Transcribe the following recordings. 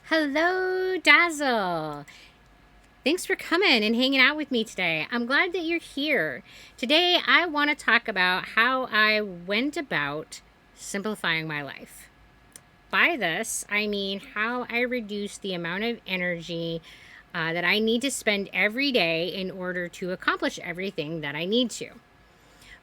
Hello, Dazzle. Thanks for coming and hanging out with me today. I'm glad that you're here. Today, I want to talk about how I went about simplifying my life. By this, I mean how I reduced the amount of energy that I need to spend every day in order to accomplish everything that I need to.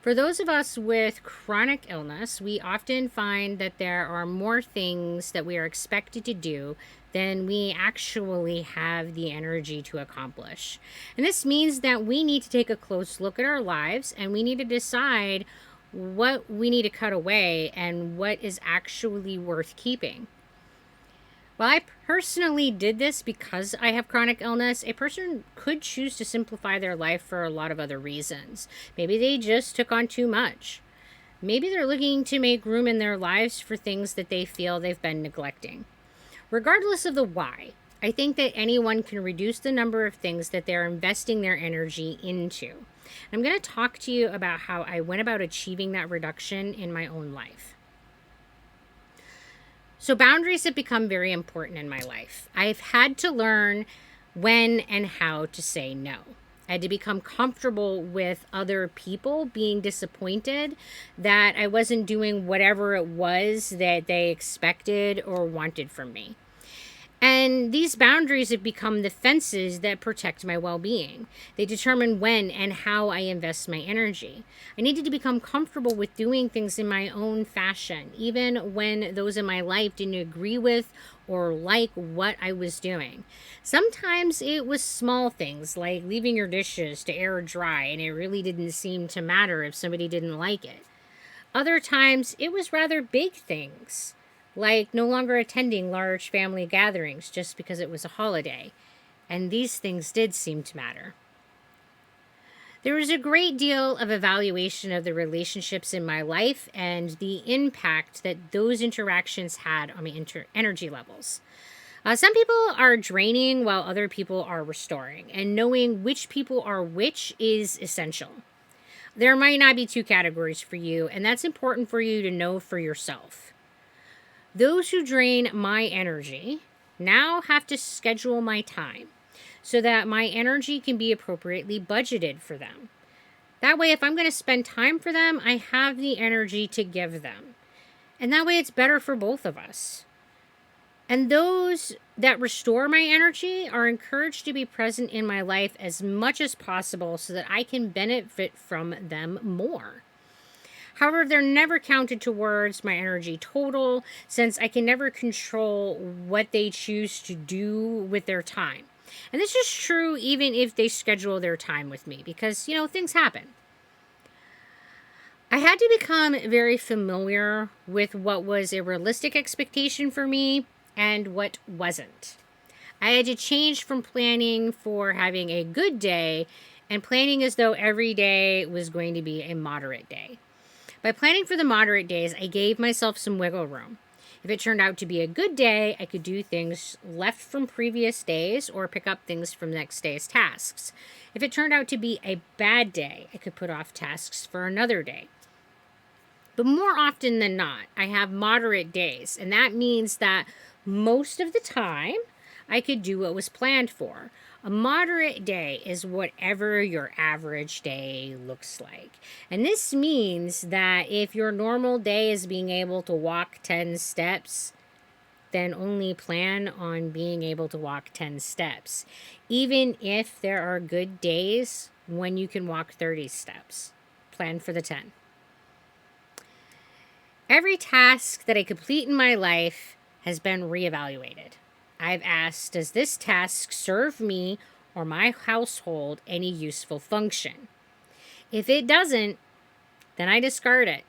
For those of us with chronic illness, we often find that there are more things that we are expected to do than we actually have the energy to accomplish. And this means that we need to take a close look at our lives and we need to decide what we need to cut away and what is actually worth keeping. Well, I personally did this because I have chronic illness. A person could choose to simplify their life for a lot of other reasons. Maybe they just took on too much. Maybe they're looking to make room in their lives for things that they feel they've been neglecting. Regardless of the why, I think that anyone can reduce the number of things that they're investing their energy into. I'm going to talk to you about how I went about achieving that reduction in my own life. So, boundaries have become very important in my life. I've had to learn when and how to say no. I had to become comfortable with other people being disappointed that I wasn't doing whatever it was that they expected or wanted from me. And these boundaries have become the fences that protect my well being. They determine when and how I invest my energy. I needed to become comfortable with doing things in my own fashion, even when those in my life didn't agree with or like what I was doing. Sometimes it was small things like leaving your dishes to air dry, and it really didn't seem to matter if somebody didn't like it. Other times it was rather big things like no longer attending large family gatherings just because it was a holiday. And these things did seem to matter. There was a great deal of evaluation of the relationships in my life and the impact that those interactions had on my energy levels. Some people are draining while other people are restoring, and knowing which people are which is essential. There might not be two categories for you, and that's important for you to know for yourself. Those who drain my energy now have to schedule my time so that my energy can be appropriately budgeted for them. That way, if I'm going to spend time for them, I have the energy to give them. And that way, it's better for both of us. And those that restore my energy are encouraged to be present in my life as much as possible so that I can benefit from them more. However, they're never counted towards my energy total since I can never control what they choose to do with their time. And this is true even if they schedule their time with me because, things happen. I had to become very familiar with what was a realistic expectation for me and what wasn't. I had to change from planning for having a good day and planning as though every day was going to be a moderate day. By planning for the moderate days, I gave myself some wiggle room. If it turned out to be a good day, I could do things left from previous days or pick up things from next day's tasks. If it turned out to be a bad day, I could put off tasks for another day. But more often than not, I have moderate days, and that means that most of the time, I could do what was planned for. A moderate day is whatever your average day looks like. And this means that if your normal day is being able to walk 10 steps, then only plan on being able to walk 10 steps. Even if there are good days when you can walk 30 steps, plan for the 10. Every task that I complete in my life has been reevaluated. I've asked, does this task serve me or my household any useful function? If it doesn't, then I discard it,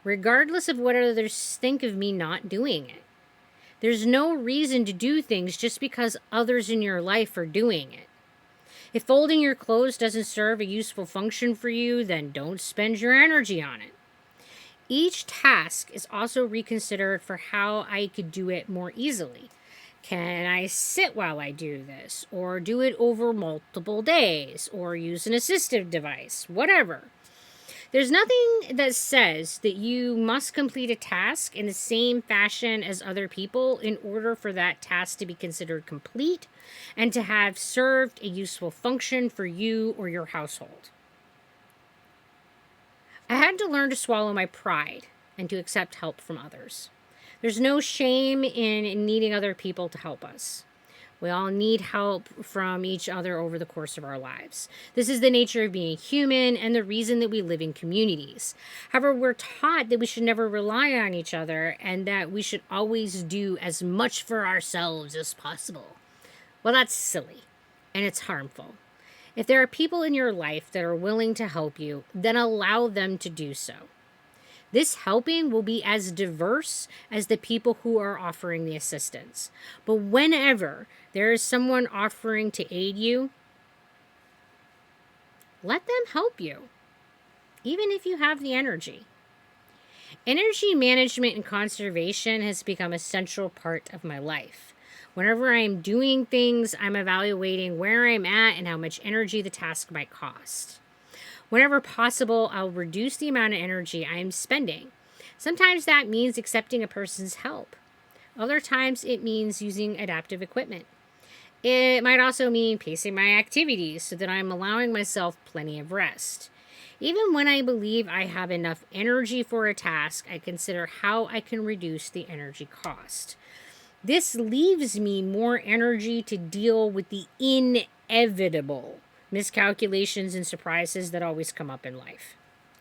regardless of what others think of me not doing it. There's no reason to do things just because others in your life are doing it. If folding your clothes doesn't serve a useful function for you, then don't spend your energy on it. Each task is also reconsidered for how I could do it more easily. Can I sit while I do this? Or do it over multiple days? Or use an assistive device? Whatever. There's nothing that says that you must complete a task in the same fashion as other people in order for that task to be considered complete and to have served a useful function for you or your household. I had to learn to swallow my pride and to accept help from others. There's no shame in needing other people to help us. We all need help from each other over the course of our lives. This is the nature of being human and the reason that we live in communities. However, we're taught that we should never rely on each other and that we should always do as much for ourselves as possible. Well, that's silly and it's harmful. If there are people in your life that are willing to help you, then allow them to do so. This helping will be as diverse as the people who are offering the assistance. But whenever there is someone offering to aid you, let them help you, even if you have the energy. Energy management and conservation has become a central part of my life. Whenever I'm doing things, I'm evaluating where I'm at and how much energy the task might cost. Whenever possible, I'll reduce the amount of energy I am spending. Sometimes that means accepting a person's help. Other times it means using adaptive equipment. It might also mean pacing my activities so that I'm allowing myself plenty of rest. Even when I believe I have enough energy for a task, I consider how I can reduce the energy cost. This leaves me more energy to deal with the inevitable miscalculations and surprises that always come up in life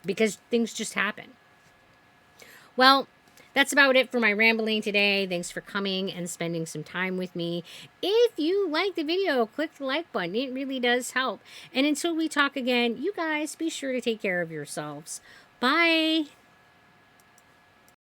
because things just happen. Well, that's about it for my rambling today. Thanks for coming and spending some time with me. If you like the video, click the like button. It really does help. And until we talk again, you guys be sure to take care of yourselves. Bye.